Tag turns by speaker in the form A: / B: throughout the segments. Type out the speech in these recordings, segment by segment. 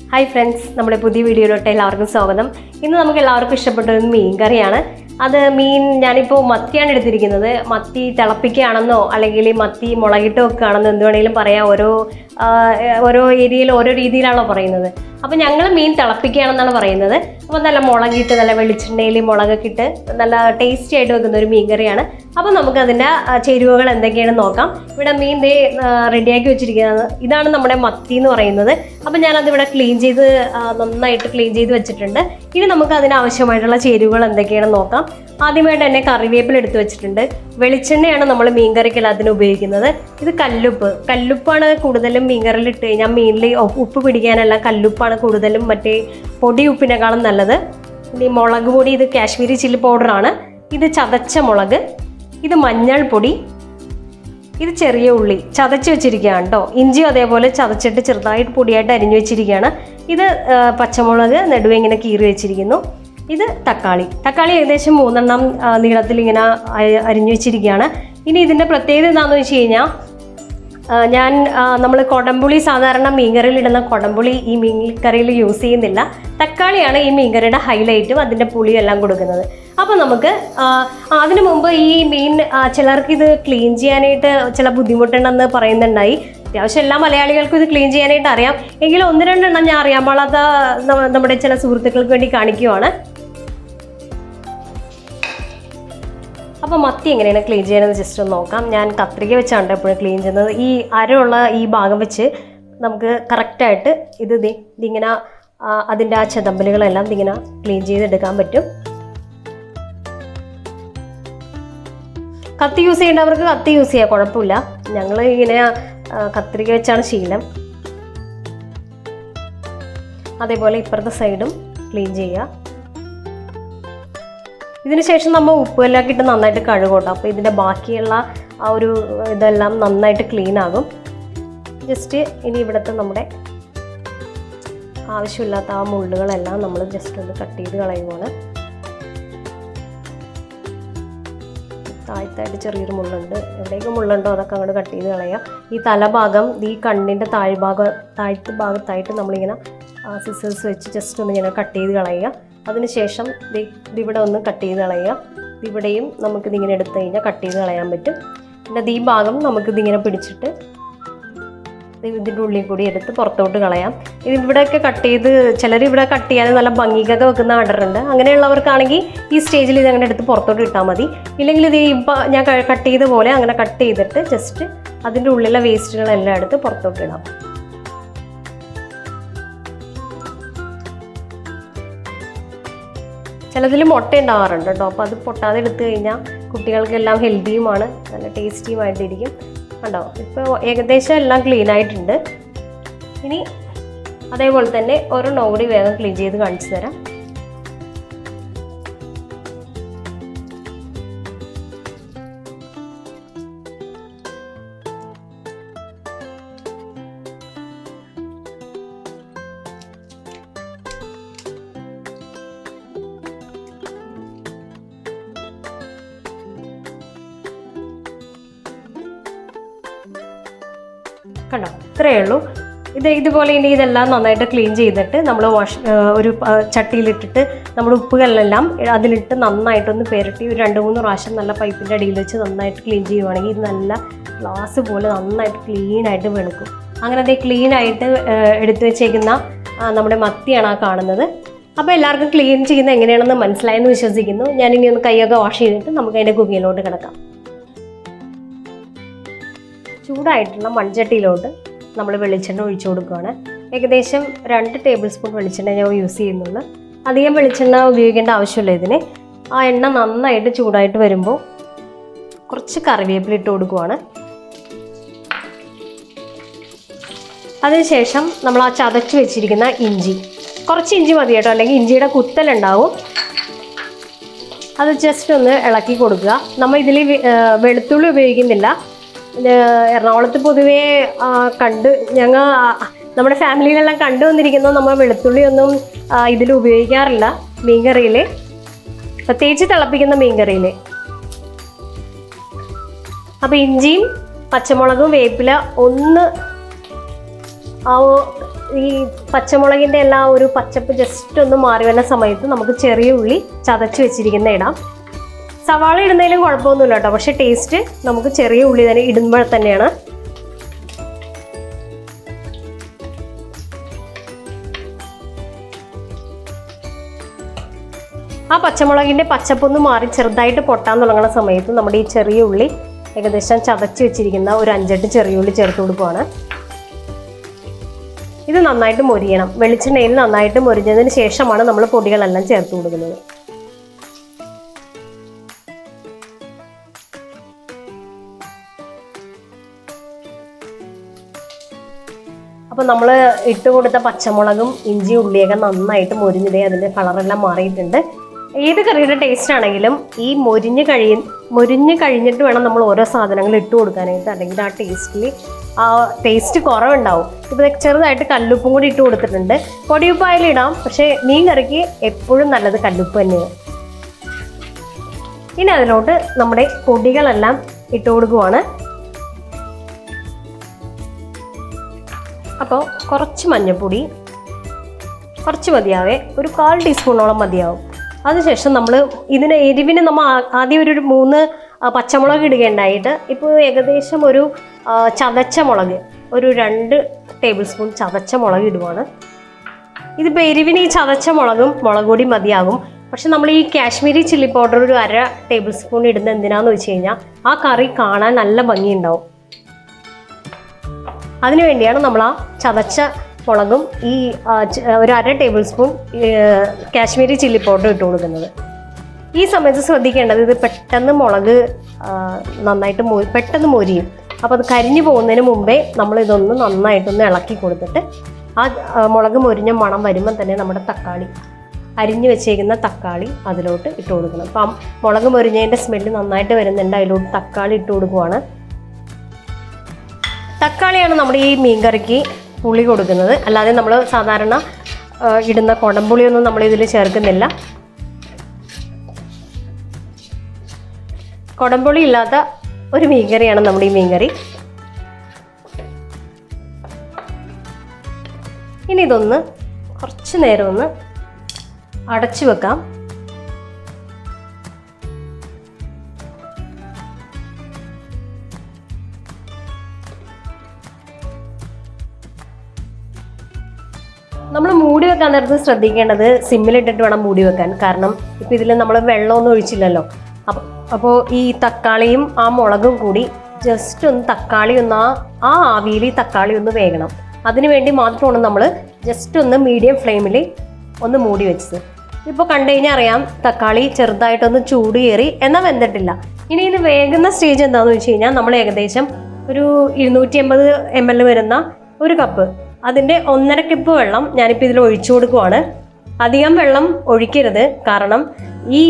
A: Hi friends, നമ്മുടെ പുതിയ വീഡിയോയിലോട്ട് എല്ലാവർക്കും സ്വാഗതം. ഇന്ന് നമുക്ക് എല്ലാവർക്കും ഇഷ്ടപ്പെട്ട ഒരു മീൻ കറിയാണ്. അത് ഞാനിപ്പോൾ മത്തിയാണ് എടുത്തിരിക്കുന്നത്. മത്തി തിളപ്പിക്കുകയാണെന്നോ അല്ലെങ്കിൽ മത്തി മുളകിട്ട് വെക്കുകയാണെന്നോ എന്ത് വേണമെങ്കിലും പറയാം. ഓരോ ഏരിയയിൽ ഓരോ രീതിയിലാണല്ലോ പറയുന്നത്. അപ്പോൾ ഞങ്ങൾ മീൻ തിളപ്പിക്കുകയാണെന്നാണ് പറയുന്നത്. അപ്പോൾ നല്ല മുളകിട്ട് നല്ല വെളിച്ചെണ്ണയിൽ മുളകൊക്കെ ഇട്ട് നല്ല ടേസ്റ്റി ആയിട്ട് വെക്കുന്ന ഒരു മീൻ കറിയാണ്. അപ്പോൾ നമുക്കതിൻ്റെ ചേരുവകൾ എന്തൊക്കെയാണെന്ന് നോക്കാം. ഇവിടെ മീൻ റെഡിയാക്കി വെച്ചിരിക്കുന്നത് ഇതാണ് നമ്മുടെ മത്തി എന്ന് പറയുന്നത്. അപ്പോൾ ഞാനതിവിടെ നന്നായിട്ട് ക്ലീൻ ചെയ്ത് വെച്ചിട്ടുണ്ട്. ഇനി നമുക്ക് അതിനാവശ്യമായിട്ടുള്ള ചേരുവകൾ എന്തൊക്കെയാണെന്ന് നോക്കാം. ആദ്യമായിട്ട് തന്നെ കറിവേപ്പില എടുത്ത് വെച്ചിട്ടുണ്ട്. വെളിച്ചെണ്ണയാണ് നമ്മൾ മീൻ കറിക്ക് അതിന് ഉപയോഗിക്കുന്നത്. ഇത് കല്ലുപ്പാണ് കൂടുതലും മീൻ കറിയിൽ ഇട്ട് കഴിഞ്ഞാൽ മീനിൽ ഉപ്പ് പിടിക്കാനെല്ലാം കല്ലുപ്പാണ് കൂടുതലും മറ്റേ പൊടി ഉപ്പിനേക്കാളും നല്ലത്. ഇനി മുളക് പൊടി, ഇത് കാശ്മീരി ചില്ലി പൗഡറാണ്. ഇത് ചതച്ച മുളക്, ഇത് മഞ്ഞൾപ്പൊടി, ഇത് ചെറിയ ഉള്ളി ചതച്ച് വെച്ചിരിക്കുകയാണ് കേട്ടോ. ഇഞ്ചിയും അതേപോലെ ചതച്ചിട്ട് ചെറുതായിട്ട് പൊടിയായിട്ട് അരിഞ്ഞു വെച്ചിരിക്കുകയാണ്. ഇത് പച്ചമുളക് നെടുവെ ഇങ്ങനെ കീറി വെച്ചിരിക്കുന്നു. ഇത് തക്കാളി ഏകദേശം 3 നീളത്തിൽ ഇങ്ങനെ അരിഞ്ഞു വെച്ചിരിക്കുകയാണ്. ഇനി ഇതിൻ്റെ പ്രത്യേകത എന്താണെന്ന് വെച്ച് കഴിഞ്ഞാൽ നമ്മൾ കൊടംപുളി സാധാരണ മീൻകറിയിൽ ഇടുന്ന കൊടംപുളി ഈ മീൻകറിയിൽ യൂസ് ചെയ്യുന്നില്ല. തക്കാളിയാണ് ഈ മീൻകറിയുടെ ഹൈലൈറ്റും അതിൻ്റെ പുളിയും എല്ലാം കൊടുക്കുന്നത്. അപ്പോൾ നമുക്ക് അതിനു മുമ്പ് ഈ മീൻ ചിലർക്ക് ഇത് ക്ലീൻ ചെയ്യാനായിട്ട് ചില ബുദ്ധിമുട്ടുണ്ടെന്ന് പറയുന്നുണ്ടായി. അത്യാവശ്യം എല്ലാ മലയാളികൾക്കും ഇത് ക്ലീൻ ചെയ്യാനായിട്ട് അറിയാം. എങ്കിലും 1-2 എണ്ണം ഞാൻ അറിയാൻ പാടാത്ത നമ്മുടെ ചില സുഹൃത്തുക്കൾക്ക് വേണ്ടി കാണിക്കുവാണ്. അപ്പോൾ മത്തി എങ്ങനെയാണ് ക്ലീൻ ചെയ്യണമെന്ന് ജസ്റ്റ് ഒന്ന് നോക്കാം. ഞാൻ കത്രിക വെച്ചാണ് എപ്പോഴും ക്ലീൻ ചെയ്യുന്നത്. ഈ അരയുള്ള ഈ ഭാഗം വെച്ച് നമുക്ക് കറക്റ്റായിട്ട് ഇതിങ്ങനെ അതിൻ്റെ ആ ചെതമ്പലുകളെല്ലാം ഇതിങ്ങനെ ക്ലീൻ ചെയ്തെടുക്കാൻ പറ്റും. കത്തി യൂസ് ചെയ്യേണ്ടവർക്ക് കത്തി യൂസ് ചെയ്യാം, കുഴപ്പമില്ല. ഞങ്ങൾ ഇങ്ങനെ കത്രിക വെച്ചാണ് ശീലം. അതേപോലെ ഇപ്പുറത്തെ സൈഡും ക്ലീൻ ചെയ്യുക. ഇതിന് ശേഷം നമ്മൾ ഉപ്പെല്ലാം ഇട്ട് നന്നായിട്ട് കഴുകും. അപ്പോൾ ഇതിൻ്റെ ബാക്കിയുള്ള ആ ഒരു ഇതെല്ലാം നന്നായിട്ട് ക്ലീൻ ആകും. ജസ്റ്റ് ഇനി ഇവിടുത്തെ നമ്മുടെ ആവശ്യമില്ലാത്ത ആ മുള്ളുകളെല്ലാം നമ്മൾ ജസ്റ്റ് ഒന്ന് കട്ട് ചെയ്ത് കളയുവാണ്. താഴത്തായിട്ട് ചെറിയൊരു മുള്ളുണ്ട്, എവിടെയൊക്കെ മുള്ളുണ്ടോ അതൊക്കെ അങ്ങോട്ട് കട്ട് ചെയ്ത് കളയുക. ഈ തലഭാഗം, ഈ കണ്ണിൻ്റെ താഴത്തെ ഭാഗത്തായിട്ട് നമ്മളിങ്ങനെ സിസേഴ്സ് വെച്ച് ജസ്റ്റ് ഒന്ന് ഇങ്ങനെ കട്ട് ചെയ്ത് കളയുക. അതിനുശേഷം ഇതിവിടെ ഒന്ന് കട്ട് ചെയ്ത് കളയുക. ഇവിടെയും നമുക്കിതിങ്ങനെ എടുത്തു കഴിഞ്ഞാൽ കട്ട് ചെയ്ത് കളയാൻ പറ്റും. പിന്നെ ഈ ഭാഗം നമുക്കിതിങ്ങനെ പിടിച്ചിട്ട് ഇതിൻ്റെ ഉള്ളിൽ കൂടി എടുത്ത് പുറത്തോട്ട് കളയാം. ഇതിവിടെയൊക്കെ കട്ട് ചെയ്ത് ചിലർ ഇവിടെ കട്ട് ചെയ്യാതെ നല്ല ഭംഗിക്കൊക്കെ വെക്കുന്ന കണ്ടിട്ടുണ്ട്. അങ്ങനെയുള്ളവർക്കാണെങ്കിൽ ഈ സ്റ്റേജിൽ ഇതങ്ങനെ എടുത്ത് പുറത്തോട്ട് ഇട്ടാൽ മതി. ഇല്ലെങ്കിൽ ഇത് ഇപ്പം ഞാൻ കട്ട് ചെയ്ത പോലെ അങ്ങനെ കട്ട് ചെയ്തിട്ട് ജസ്റ്റ് അതിൻ്റെ ഉള്ളിലെ വേസ്റ്റുകളെല്ലാം എടുത്ത് പുറത്തോട്ട് ഇടാം. ചിലതിൽ മുട്ട ഉണ്ടാവാറുണ്ട് കേട്ടോ. അപ്പോൾ അത് പൊട്ടാതെ എടുത്തു കഴിഞ്ഞാൽ കുട്ടികൾക്കെല്ലാം ഹെൽത്തിയുമാണ്, നല്ല ടേസ്റ്റിയുമായിട്ടിരിക്കും. കണ്ടോ, ഇപ്പോൾ ഏകദേശം എല്ലാം ക്ലീൻ ആയിട്ടുണ്ട്. ഇനി അതേപോലെ തന്നെ ഒരെണ്ണം കൂടി വേഗം ക്ലീൻ ചെയ്ത് കാണിച്ചു തരാം. കണ്ടോ, ഇത്രയേ ഉള്ളൂ. ഇതുപോലെ ഇനി ഇതെല്ലാം നന്നായിട്ട് ക്ലീൻ ചെയ്തിട്ട് നമ്മൾ ഒരു ചട്ടിയിലിട്ടിട്ട് നമ്മുടെ ഉപ്പുകളെല്ലാം അതിലിട്ട് നന്നായിട്ടൊന്ന് പെരട്ടി ഒരു 2-3 പ്രാവശ്യം നല്ല പൈപ്പിൻ്റെ അടിയിൽ വെച്ച് നന്നായിട്ട് ക്ലീൻ ചെയ്യുവാണെങ്കിൽ ഇത് നല്ല ഗ്ലാസ് പോലെ നന്നായിട്ട് ക്ലീനായിട്ട് വെളുക്കും. അങ്ങനെ അതേ ക്ലീനായിട്ട് എടുത്തു വെച്ചേക്കുന്ന നമ്മുടെ മത്തിയാണ് ആ കാണുന്നത്. അപ്പോൾ എല്ലാവർക്കും ക്ലീൻ ചെയ്യുന്നത് എങ്ങനെയാണെന്ന് മനസ്സിലായെന്ന് വിശ്വസിക്കുന്നു. ഞാനിനി ഒന്ന് കൈയൊക്കെ വാഷ് ചെയ്തിട്ട് നമുക്ക് അതിൻ്റെ കുക്കിങ്ങിലോട്ട് കിടക്കാം. ചൂടായിട്ടുള്ള മൺചട്ടിയിലോട്ട് നമ്മൾ വെളിച്ചെണ്ണ ഒഴിച്ചു കൊടുക്കുകയാണ്. ഏകദേശം 2 ടേബിൾ സ്പൂൺ വെളിച്ചെണ്ണ ഞാൻ യൂസ് ചെയ്യുന്നുള്ളൂ. അധികം വെളിച്ചെണ്ണ ഉപയോഗിക്കേണ്ട ആവശ്യമില്ല ഇതിന്. ആ എണ്ണ നന്നായിട്ട് ചൂടായിട്ട് വരുമ്പോൾ കുറച്ച് കറിവേപ്പില ഇട്ട് കൊടുക്കുകയാണ്. അതിനുശേഷം നമ്മൾ ആ ചതച്ച് വെച്ചിരിക്കുന്ന കുറച്ച് ഇഞ്ചി മതി കേട്ടോ, അല്ലെങ്കിൽ ഇഞ്ചിയുടെ കുത്തലുണ്ടാവും. അത് ജസ്റ്റ് ഒന്ന് ഇളക്കി കൊടുക്കുക. നമ്മൾ ഇതിൽ വെളുത്തുള്ളി ഉപയോഗിക്കുന്നില്ല. എറണാകുളത്ത് പൊതുവേ നമ്മുടെ ഫാമിലിയിലെല്ലാം കണ്ടുവന്നിരിക്കുന്നത് നമ്മൾ വെളുത്തുള്ളിയൊന്നും ഇതിൽ ഉപയോഗിക്കാറില്ല മീൻകറിയിൽ, പ്രത്യേകിച്ച് തിളപ്പിക്കുന്ന മീൻകറിയിൽ. അപ്പോൾ ഇഞ്ചിയും പച്ചമുളകും വേപ്പില ഒന്ന് ഈ പച്ചമുളകിൻ്റെ എല്ലാ ഒരു പച്ചപ്പ് ജസ്റ്റ് ഒന്ന് മാറി വരുന്ന സമയത്ത് നമുക്ക് ചെറിയ ഉള്ളി ചതച്ച് വെച്ചിരിക്കുന്ന ഇടാം. സവാള ഇടുന്നതിലും കുഴപ്പമൊന്നുമില്ല കേട്ടോ, പക്ഷെ ടേസ്റ്റ് നമുക്ക് ചെറിയ ഉള്ളി തന്നെ ഇടുമ്പോൾ തന്നെയാണ്. ആ പച്ചമുളകിൻ്റെ പച്ചപ്പൊന്ന് മാറി ചെറുതായിട്ട് പൊട്ടാൻ തുടങ്ങുന്ന സമയത്ത് നമ്മുടെ ഈ ചെറിയ ഉള്ളി ഏകദേശം ചതച്ച് വെച്ചിരിക്കുന്ന ഒരു 5-8 ചെറിയ ഉള്ളി ചേർത്ത് കൊടുക്കുകയാണ്. ഇത് നന്നായിട്ട് മൊരിയണം. വെളിച്ചെണ്ണയിൽ നന്നായിട്ട് മൊരിഞ്ഞതിന് ശേഷമാണ് നമ്മൾ പൊടികളെല്ലാം ചേർത്ത് കൊടുക്കുന്നത്. അപ്പോൾ നമ്മൾ ഇട്ട് കൊടുത്ത പച്ചമുളകും ഇഞ്ചി ഉള്ളിയൊക്കെ നന്നായിട്ട് മൊരിഞ്ഞതേ അതിൻ്റെ കളറെല്ലാം മാറിയിട്ടുണ്ട്. ഏത് കറിയുടെ ടേസ്റ്റ് ആണെങ്കിലും ഈ മൊരിഞ്ഞ് കഴിഞ്ഞിട്ട് വേണം നമ്മൾ ഓരോ സാധനങ്ങൾ ഇട്ട് കൊടുക്കാനായിട്ട്, അല്ലെങ്കിൽ ആ ടേസ്റ്റ് കുറവുണ്ടാവും. ഇപ്പോൾ ചെറുതായിട്ട് കല്ലുപ്പും കൂടി ഇട്ട് കൊടുത്തിട്ടുണ്ട്. പൊടിയുപ്പായാലും ഇടാം, പക്ഷേ മീൻ കറിക്ക് എപ്പോഴും നല്ലത് കല്ലുപ്പ് തന്നെയാണ്. ഇനി അതിലോട്ട് നമ്മുടെ പൊടികളെല്ലാം ഇട്ട് കൊടുക്കുവാണ്. അപ്പോൾ കുറച്ച് മഞ്ഞൾപ്പൊടി, കുറച്ച് മതിയാവേ, ഒരു 1/4 ടീസ്പൂണോളം മതിയാവും. അതിനുശേഷം നമ്മൾ എരിവിന് നമ്മൾ ആദ്യം ഒരു 3 പച്ചമുളക് ഇടുകയുണ്ടായിട്ട് ഇപ്പോൾ ഏകദേശം ഒരു ചതച്ച മുളക്, ഒരു 2 ടേബിൾ സ്പൂൺ ചതച്ച മുളക് ഇടുവാണ്. ഇതിപ്പോൾ എരിവിന് ഈ ചതച്ച മുളക് പൊടി മതിയാകും. പക്ഷെ നമ്മൾ ഈ കാശ്മീരി ചില്ലി പൗഡർ ഒരു 1/2 ടേബിൾ സ്പൂൺ ഇടുന്നത് എന്തിനാന്ന് വെച്ച് കഴിഞ്ഞാൽ ആ കറി കാണാൻ നല്ല ഭംഗിയുണ്ടാവും. അതിനുവേണ്ടിയാണ് നമ്മൾ ആ ചതച്ച മുളകും ഈ ഒരു 1/2 table spoon Kashmiri chilli powder ഇട്ട് കൊടുക്കുന്നത്. ഈ സമയത്ത് ശ്രദ്ധിക്കേണ്ടത് ഇത് പെട്ടെന്ന് മുളക് നന്നായിട്ട് പെട്ടെന്ന് മൊരിയും. അപ്പോൾ അത് കരിഞ്ഞു പോകുന്നതിന് മുമ്പേ നമ്മൾ ഇതൊന്ന് നന്നായിട്ടൊന്ന് ഇളക്കി കൊടുത്തിട്ട് ആ മുളക് മൊരിഞ്ഞ മണം വരുമ്പം തന്നെ നമ്മുടെ തക്കാളി, അരിഞ്ഞു വെച്ചേക്കുന്ന തക്കാളി അതിലോട്ട് ഇട്ട് കൊടുക്കണം. അപ്പം മുളക് മൊരിഞ്ഞതിൻ്റെ സ്മെല്ല് നന്നായിട്ട് വരുന്നുണ്ട്. അതിലോട്ട് തക്കാളി ഇട്ട് കൊടുക്കുവാണ്. തക്കാളിയാണ് നമ്മുടെ ഈ മീൻകറിക്ക് പുളി കൊടുക്കുന്നത്. അല്ലാതെ നമ്മൾ സാധാരണ ഇടുന്ന കുടംപുളിയൊന്നും നമ്മൾ ഇതിൽ ചേർക്കുന്നില്ല. കുടംപുളി ഇല്ലാത്ത ഒരു മീൻകറിയാണ് നമ്മുടെ ഈ മീൻകറി. ഇനി ഇതൊന്ന് കുറച്ച് നേരം ഒന്ന് അടച്ചു വെക്കാം. നമ്മൾ മൂടി വെക്കാൻ നേരത്ത് ശ്രദ്ധിക്കേണ്ടത് സിമ്മിലിട്ടിട്ട് വേണം മൂടി വെക്കാൻ. കാരണം ഇപ്പം ഇതിൽ നമ്മൾ വെള്ളമൊന്നും ഒഴിച്ചില്ലല്ലോ. അപ്പോൾ ഈ തക്കാളിയും ആ മുളകും കൂടി ജസ്റ്റ് ഒന്ന് തക്കാളി ഒന്ന് ആ ആവിയിൽ ഈ തക്കാളി ഒന്ന് വേകണം. അതിന് വേണ്ടി മാത്രമാണ് നമ്മൾ ജസ്റ്റ് ഒന്ന് മീഡിയം ഫ്ലെയിമിൽ ഒന്ന് മൂടി വെച്ചത്. ഇപ്പോൾ കണ്ടു കഴിഞ്ഞാൽ അറിയാം തക്കാളി ചെറുതായിട്ടൊന്ന് ചൂട് കയറി, എന്നാൽ വെന്തിട്ടില്ല. ഇനി ഇത് വേകുന്ന സ്റ്റേജ് എന്താണെന്ന് വെച്ച് കഴിഞ്ഞാൽ നമ്മൾ ഏകദേശം ഒരു 250 ml വരുന്ന ഒരു കപ്പ്, അതിൻ്റെ 1.5 കപ്പ് വെള്ളം ഞാനിപ്പോൾ ഇതിൽ ഒഴിച്ചു കൊടുക്കുവാണ്. അധികം വെള്ളം ഒഴിക്കരുത്, കാരണം ഈ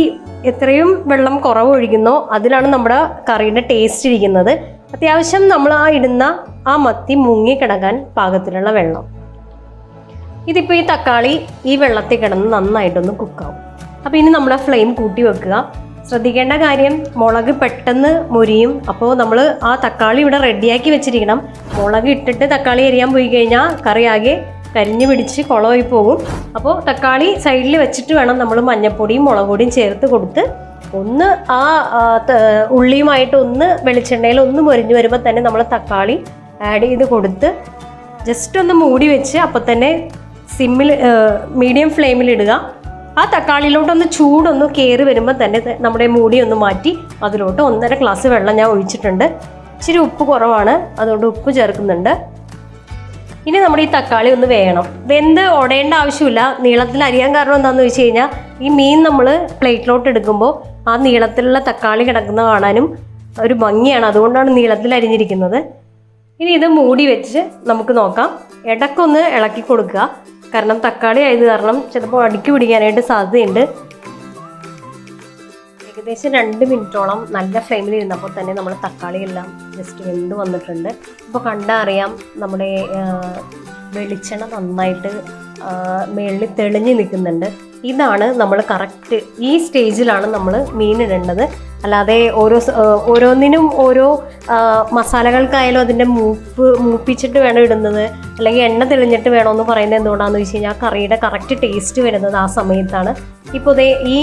A: എത്രയും വെള്ളം കുറവ് ഒഴിക്കുന്നോ അതിലാണ് നമ്മുടെ കറിയുടെ ടേസ്റ്റ് ഇരിക്കുന്നത്. അത്യാവശ്യം നമ്മൾ ഇടുന്ന ആ മത്തി മുങ്ങിക്കിടക്കാൻ പാകത്തിലുള്ള വെള്ളം. ഇതിപ്പോൾ ഈ തക്കാളി ഈ വെള്ളത്തിൽ കിടന്ന് നന്നായിട്ടൊന്ന് കുക്കാവും. അപ്പോൾ ഇനി നമ്മുടെ ഫ്ലെയിം കൂട്ടി വെക്കുക. ശ്രദ്ധിക്കേണ്ട കാര്യം, മുളക് പെട്ടെന്ന് മൊരിയും. അപ്പോൾ നമ്മൾ ആ തക്കാളി ഇവിടെ റെഡിയാക്കി വെച്ചിരിക്കണം. മുളക് ഇട്ടിട്ട് തക്കാളി എരിയാൻ പോയി കഴിഞ്ഞാൽ കറി ആകെ കരിഞ്ഞു പിടിച്ച് കുളമായി പോകും. അപ്പോൾ തക്കാളി സൈഡിൽ വെച്ചിട്ട് വേണം നമ്മൾ മഞ്ഞൾപ്പൊടിയും മുളക് പൊടിയും ചേർത്ത് കൊടുത്ത് ഒന്ന് ആ ഉള്ളിയുമായിട്ട് ഒന്ന് വെളിച്ചെണ്ണയിൽ ഒന്ന് മൊരിഞ്ഞ് വരുമ്പോൾ തന്നെ നമ്മൾ തക്കാളി ആഡ് ചെയ്ത് കൊടുത്ത് ജസ്റ്റ് ഒന്ന് മൂടി വെച്ച് അപ്പോൾ തന്നെ സിമ്മിൽ മീഡിയം ഫ്ലെയിമിലിടുക. ആ തക്കാളിയിലോട്ടൊന്ന് ചൂടൊന്ന് കയറി വരുമ്പോൾ തന്നെ നമ്മുടെ മൂടി ഒന്ന് മാറ്റി അതിലോട്ട് 1.5 ഗ്ലാസ് വെള്ളം ഞാൻ ഒഴിച്ചിട്ടുണ്ട്. ഇച്ചിരി ഉപ്പ് കുറവാണ്, അതുകൊണ്ട് ഉപ്പ് ചേർക്കുന്നുണ്ട്. ഇനി നമ്മുടെ ഈ തക്കാളി ഒന്ന് വേകണം. വെന്ത് ഉടയേണ്ട ആവശ്യമില്ല. നീളത്തിൽ അരിയാൻ കാരണം എന്താണെന്ന് വെച്ച് കഴിഞ്ഞാൽ ഈ മീൻ നമ്മൾ പ്ലേറ്റിലോട്ട് എടുക്കുമ്പോൾ ആ നീളത്തിലുള്ള തക്കാളി കിടക്കുന്ന കാണാനും ഒരു ഭംഗിയാണ്. അതുകൊണ്ടാണ് നീളത്തിൽ അരിഞ്ഞിരിക്കുന്നത്. ഇനി ഇത് മൂടി വെച്ച് നമുക്ക് നോക്കാം. ഇടയ്ക്കൊന്ന് ഇളക്കി കൊടുക്കുക, കാരണം തക്കാളി ആയത് കാരണം ചിലപ്പോൾ അടുക്കി പിടിക്കാനായിട്ട് സാധ്യതയുണ്ട്. ഏകദേശം 2 മിനിറ്റോളം നല്ല ഫ്ലെയിമിൽ ഇരുന്നപ്പോൾ തന്നെ നമ്മുടെ തക്കാളി എല്ലാം ജസ്റ്റ് വെന്ത് വന്നിട്ടുണ്ട്. ഇപ്പോൾ കണ്ടാൽ അറിയാം നമ്മുടെ വെളിച്ചെണ്ണ നന്നായിട്ട് മേളിൽ തെളിഞ്ഞ് നിൽക്കുന്നുണ്ട്. ഇതാണ് നമ്മൾ കറക്റ്റ്, ഈ സ്റ്റേജിലാണ് നമ്മൾ മീൻ ഇടേണ്ടത്. അല്ലാതെ ഓരോന്നിനും ഓരോ മസാലകൾക്കായാലും അതിൻ്റെ മൂപ്പിച്ചിട്ട് വേണം ഇടുന്നത്, അല്ലെങ്കിൽ എണ്ണ തെളിഞ്ഞിട്ട് വേണമെന്ന് പറയുന്നത് എന്തുകൊണ്ടാണെന്ന് വെച്ച് കഴിഞ്ഞാൽ കറിയുടെ കറക്റ്റ് ടേസ്റ്റ് വരുന്നത് ആ സമയത്താണ്. ഇപ്പോൾ ഈ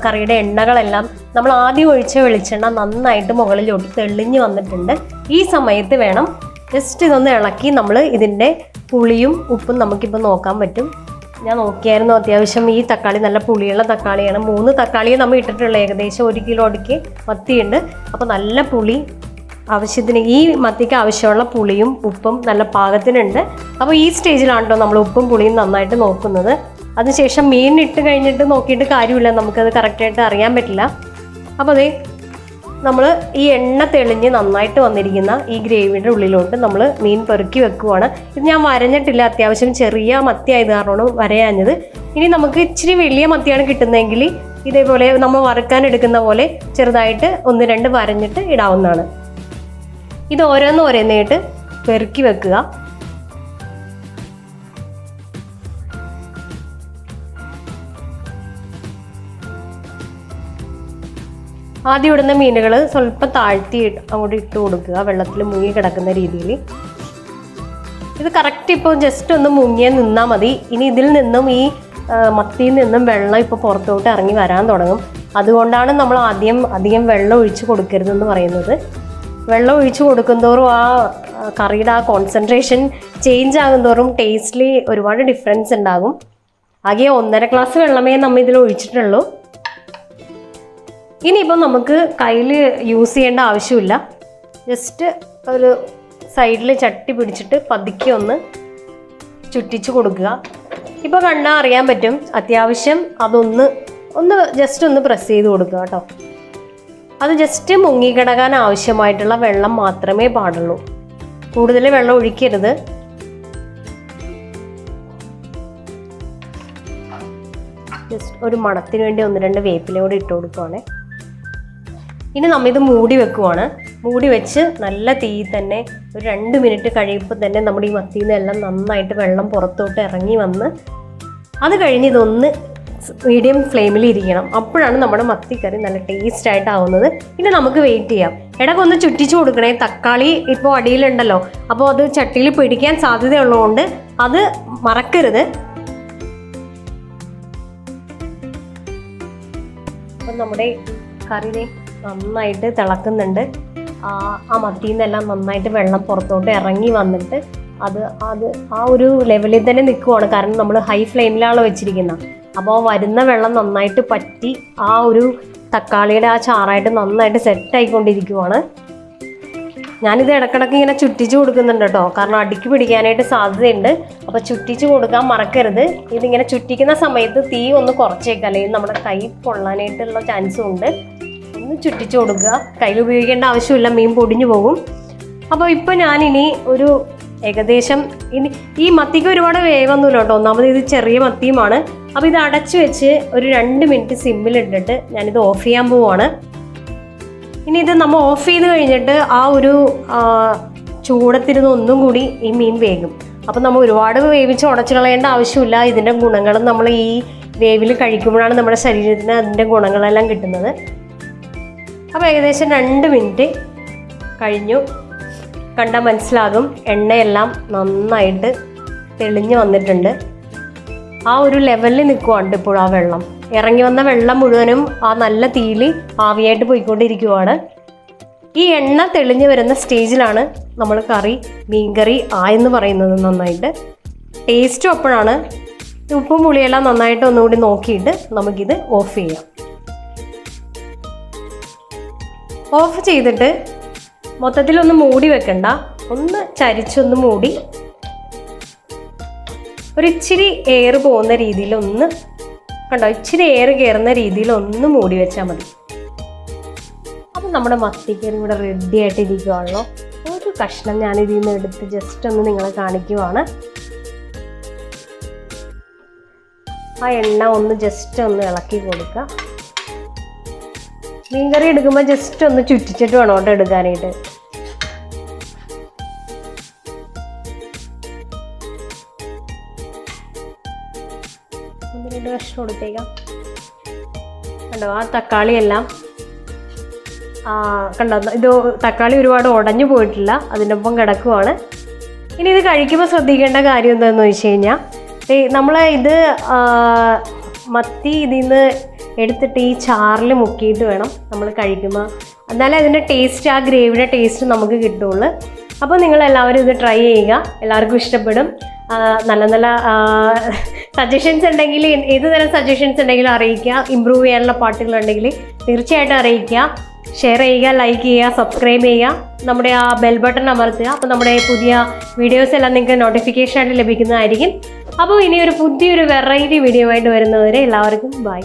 A: കറിയുടെ എണ്ണകളെല്ലാം നമ്മൾ ആദ്യം ഒഴിച്ച വെളിച്ചെണ്ണ നന്നായിട്ട് മുകളിലോട്ട് തെളിഞ്ഞ് വന്നിട്ടുണ്ട്. ഈ സമയത്ത് വേണം ജസ്റ്റ് ഇതൊന്ന് ഇളക്കി നമ്മൾ ഇതിൻ്റെ പുളിയും ഉപ്പും നമുക്കിപ്പോൾ നോക്കാൻ പറ്റും. ഞാൻ നോക്കിയായിരുന്നു, അത്യാവശ്യം ഈ തക്കാളി നല്ല പുളിയുള്ള തക്കാളിയാണ്. 3 തക്കാളിയെ നമ്മൾ ഇട്ടിട്ടുള്ള ഏകദേശം 1 കിലോയ്ക്ക് മത്തിയുണ്ട്. അപ്പോൾ നല്ല പുളി ആവശ്യത്തിന്, ഈ മത്തിക്ക് ആവശ്യമുള്ള പുളിയും ഉപ്പും നല്ല പാകത്തിനുണ്ട്. അപ്പോൾ ഈ സ്റ്റേജിലാണ് കേട്ടോ നമ്മൾ ഉപ്പും പുളിയും നന്നായിട്ട് നോക്കുന്നത്. അതിനുശേഷം മീൻ ഇട്ട് കഴിഞ്ഞിട്ട് നോക്കിയിട്ട് കാര്യമില്ല, നമുക്കത് കറക്റ്റായിട്ട് അറിയാൻ പറ്റില്ല. അപ്പോൾ അതേ നമ്മൾ ഈ എണ്ണ തെളിഞ്ഞ് നന്നായിട്ട് വന്നിരിക്കുന്ന ഈ ഗ്രേവിയുടെ ഉള്ളിലോട്ട് നമ്മൾ മീൻ പെറുക്കി വെക്കുവാണ്. ഇത് ഞാൻ വരഞ്ഞിട്ടില്ല, അത്യാവശ്യം ചെറിയ മത്തി ആയത് കാരണമാണ് വരയാഞ്ഞത്. ഇനി നമുക്ക് ഇച്ചിരി വലിയ മത്തിയാണ് കിട്ടുന്നതെങ്കിൽ ഇതേപോലെ നമ്മൾ വറുക്കാൻ എടുക്കുന്ന പോലെ ചെറുതായിട്ട് 1-2 വരഞ്ഞിട്ട് ഇടാവുന്നതാണ്. ഇത് ഓരോന്നായിട്ട് പെറുക്കി വെക്കുക. ആദ്യം ഇടുന്ന മീനുകൾ സ്വല്പം താഴ്ത്തി അങ്ങോട്ട് ഇട്ട് കൊടുക്കുക, വെള്ളത്തിൽ മുങ്ങി കിടക്കുന്ന രീതിയിൽ. ഇത് കറക്റ്റ് ഇപ്പോൾ ജസ്റ്റ് ഒന്ന് മുങ്ങിയ നിന്നാൽ മതി. ഇനി ഇതിൽ നിന്നും ഈ മത്തിയിൽ നിന്നും വെള്ളം ഇപ്പോൾ പുറത്തോട്ട് ഇറങ്ങി വരാൻ തുടങ്ങും. അതുകൊണ്ടാണ് നമ്മൾ അധികം വെള്ളം ഒഴിച്ച് കൊടുക്കരുതെന്ന് പറയുന്നത്. വെള്ളം ഒഴിച്ച് കൊടുക്കുന്തോറും ആ കറിയുടെ ആ കോൺസെൻട്രേഷൻ ചേഞ്ച് ആകുന്തോറും ടേസ്റ്റിൽ ഒരുപാട് ഡിഫറൻസ് ഉണ്ടാകും. ആകെ 1.5 ഗ്ലാസ് വെള്ളമേ നമ്മൾ ഇതിൽ ഒഴിച്ചിട്ടുള്ളൂ. ഇനിയിപ്പം നമുക്ക് കയ്യിൽ യൂസ് ചെയ്യേണ്ട ആവശ്യമില്ല. ജസ്റ്റ് ഒരു സൈഡിൽ ചട്ടി പിടിച്ചിട്ട് പതുക്കെ ഒന്ന് ചുറ്റിച്ച് കൊടുക്കുക. ഇപ്പോൾ കണ്ടാൽ അറിയാൻ പറ്റും, അത്യാവശ്യം അതൊന്ന് ജസ്റ്റ് ഒന്ന് പ്രസ് ചെയ്ത് കൊടുക്കുക കേട്ടോ. അത് ജസ്റ്റ് മുങ്ങിക്കിടക്കാൻ ആവശ്യമായിട്ടുള്ള വെള്ളം മാത്രമേ പാടുള്ളൂ, കൂടുതൽ വെള്ളം ഒഴിക്കരുത്. ജസ്റ്റ് ഒരു മണത്തിന് വേണ്ടി 1-2 വേപ്പിലയോടെ ഇട്ട് കൊടുക്കുവാണേ. ഇനി നമ്മൾ ഇത് മൂടി വെക്കുവാണ്. മൂടി വെച്ച് നല്ല തീയിൽ തന്നെ ഒരു 2 മിനിറ്റ് കഴിയുമ്പോൾ തന്നെ നമ്മുടെ ഈ മത്തിയിൽ നിന്നെല്ലാം നന്നായിട്ട് വെള്ളം പുറത്തോട്ട് ഇറങ്ങി വന്ന്, അത് കഴിഞ്ഞ് ഇതൊന്ന് മീഡിയം ഫ്ലെയിമിൽ ഇരിക്കണം. അപ്പോഴാണ് നമ്മുടെ മത്തിക്കറി നല്ല ടേസ്റ്റ് ആയിട്ടാവുന്നത്. ഇനി നമുക്ക് വെയിറ്റ് ചെയ്യാം. ഇടയ്ക്കൊന്ന് ചുറ്റിച്ച് കൊടുക്കണേ. തക്കാളി ഇപ്പോൾ അടിയിലുണ്ടല്ലോ, അപ്പോൾ അത് ചട്ടിയിൽ പിടിക്കാൻ സാധ്യതയുള്ളതുകൊണ്ട് അത് മറക്കരുത്. അപ്പം നമ്മുടെ കറി നന്നായിട്ട് തിളക്കുന്നുണ്ട്. ആ മത്തിയിൽ നിന്നെല്ലാം നന്നായിട്ട് വെള്ളം പുറത്തോട്ട് ഇറങ്ങി വന്നിട്ട് അത് ആ ഒരു ലെവലിൽ തന്നെ നിൽക്കുവാണ്. കാരണം നമ്മൾ ഹൈ ഫ്ലെയിമിലാണ് വെച്ചിരിക്കുന്നത്. അപ്പോൾ വരുന്ന വെള്ളം നന്നായിട്ട് പറ്റി ആ ഒരു തക്കാളിയുടെ ആ ചാറായിട്ട് നന്നായിട്ട് സെറ്റായിക്കൊണ്ടിരിക്കുവാണ്. ഞാനിത് ഇടയ്ക്കിടയ്ക്ക് ഇങ്ങനെ ചുറ്റിച്ച് കൊടുക്കുന്നുണ്ട് കേട്ടോ, കാരണം അടിക്ക് പിടിക്കാനായിട്ട് സാധ്യതയുണ്ട്. അപ്പോൾ ചുറ്റിച്ച് കൊടുക്കാൻ മറക്കരുത്. ഇതിങ്ങനെ ചുറ്റിക്കുന്ന സമയത്ത് തീ ഒന്ന് കുറച്ചേക്കാം, അല്ലെങ്കിൽ നമ്മുടെ കൈ പൊള്ളാനായിട്ടുള്ള ചാൻസും ഉണ്ട്. ഒന്ന് ചുറ്റിച്ച് കൊടുക്കുക. കയ്യിൽ ഉപയോഗിക്കേണ്ട ആവശ്യമില്ല, മീൻ പൊടിഞ്ഞു പോകും. അപ്പോൾ ഇപ്പോൾ ഞാനിനി ഒരു ഏകദേശം ഈ മത്തിക്ക് ഒരുപാട് വേവൊന്നുമില്ല കേട്ടോ. ഒന്നാമത് ഇത് ചെറിയ മത്തിയുമാണ്. അപ്പോൾ ഇത് അടച്ചു വെച്ച് ഒരു 2 മിനിറ്റ് സിമ്മിലിട്ടിട്ട് ഞാനിത് ഓഫ് ചെയ്യാൻ പോവുകയാണ്. ഇനി ഇത് നമ്മൾ ഓഫ് ചെയ്ത് കഴിഞ്ഞിട്ട് ആ ഒരു ചൂടത്തിരുന്ന് ഒന്നും കൂടി ഈ മീൻ വേകും. അപ്പം നമ്മൾ ഒരുപാട് വേവിച്ച് ഉടച്ചു കളയേണ്ട ആവശ്യമില്ല. ഇതിൻ്റെ ഗുണങ്ങളും നമ്മൾ ഈ വേവിൽ കഴിക്കുമ്പോഴാണ് നമ്മുടെ ശരീരത്തിന് അതിൻ്റെ ഗുണങ്ങളെല്ലാം കിട്ടുന്നത്. അപ്പോൾ ഏകദേശം 2 മിനിറ്റ് കഴിഞ്ഞു. കണ്ടാൽ മനസ്സിലാകും എണ്ണയെല്ലാം നന്നായിട്ട് തെളിഞ്ഞ് വന്നിട്ടുണ്ട്. ആ ഒരു ലെവലിൽ നിൽക്കുവാണ് ഇപ്പോൾ ആ വെള്ളം. ഇറങ്ങി വന്ന വെള്ളം മുഴുവനും ആ നല്ല തീയിൽ ആവിയായിട്ട് പോയിക്കൊണ്ടിരിക്കുവാണ്. ഈ എണ്ണ തെളിഞ്ഞ് വരുന്ന സ്റ്റേജിലാണ് നമ്മൾ മീൻ കറി ആയെന്ന് പറയുന്നത്. നന്നായിട്ട് ടേസ്റ്റും അപ്പോഴാണ്. ഉപ്പും പുളിയെല്ലാം നന്നായിട്ട് ഒന്നുകൂടി നോക്കിയിട്ട് നമുക്കിത് ഓഫ് ചെയ്യാം. ഓഫ് ചെയ്തിട്ട് മൊത്തത്തിലൊന്ന് മൂടി വെക്കണ്ട, ഒന്ന് ചരിച്ചൊന്ന് മൂടി ഒരിച്ചിരി എയർ പോകുന്ന രീതിയിൽ ഒന്ന് കണ്ടോ, ഇച്ചിരി എയർ കയറുന്ന രീതിയിൽ ഒന്ന് മൂടി വെച്ചാൽ മതി. അപ്പം നമ്മുടെ മത്തിക്കറി ഇവിടെ റെഡി ആയിട്ടിരിക്കുകയാണല്ലോ. ഒരു കഷ്ണം ഞാനിതിൽ നിന്ന് എടുത്ത് ജസ്റ്റ് ഒന്ന് നിങ്ങളെ കാണിക്കുവാണ്. ആ എണ്ണ ഒന്ന് ജസ്റ്റ് ഒന്ന് ഇളക്കി കൊടുക്കുക. മീൻകറി എടുക്കുമ്പോൾ ജസ്റ്റ് ഒന്ന് ചുറ്റിച്ചിട്ട് വേണം കേട്ടോ എടുക്കാനായിട്ട്. ഒന്ന് രണ്ട് കഷ്ണം കൊടുത്തേക്കാം. കണ്ടോ ആ തക്കാളിയെല്ലാം കണ്ടോ, ഇത് തക്കാളി ഒരുപാട് ഉടഞ്ഞു പോയിട്ടില്ല, അതിൻ്റെ ഒപ്പം കിടക്കുവാണ്. ഇനി ഇത് കഴിക്കുമ്പോൾ ശ്രദ്ധിക്കേണ്ട കാര്യം എന്താണെന്ന് വെച്ച് കഴിഞ്ഞാൽ, നമ്മൾ ഇത് മത്തി ഇതിൽ നിന്ന് എടുത്തിട്ട് ഈ ചാറിൽ മുക്കിയിട്ട് വേണം നമ്മൾ കഴിക്കുമ്പോൾ, എന്നാലേ അതിൻ്റെ ടേസ്റ്റ്, ആ ഗ്രേവിയുടെ ടേസ്റ്റ് നമുക്ക് കിട്ടുള്ളൂ. അപ്പോൾ നിങ്ങളെല്ലാവരും ഇത് ട്രൈ ചെയ്യുക, എല്ലാവർക്കും ഇഷ്ടപ്പെടും. നല്ല നല്ല സജഷൻസ് ഉണ്ടെങ്കിൽ, ഏത് തരം സജഷൻസ് ഉണ്ടെങ്കിലും അറിയിക്കുക. ഇമ്പ്രൂവ് ചെയ്യാനുള്ള പാട്ടുകളുണ്ടെങ്കിൽ തീർച്ചയായിട്ടും അറിയിക്കുക. ഷെയർ ചെയ്യുക, ലൈക്ക് ചെയ്യുക, സബ്സ്ക്രൈബ് ചെയ്യുക, നമ്മുടെ ആ ബെൽ ബട്ടൺ അമർത്തുക. അപ്പോൾ നമ്മുടെ പുതിയ വീഡിയോസ് എല്ലാം നിങ്ങൾക്ക് നോട്ടിഫിക്കേഷൻ ആയിട്ട് ലഭിക്കുന്നതായിരിക്കും. അപ്പോൾ ഇനി ഒരു പുതിയൊരു വെറൈറ്റി വീഡിയോ ആയിട്ട് വരുന്നവരെ എല്ലാവർക്കും ബൈ.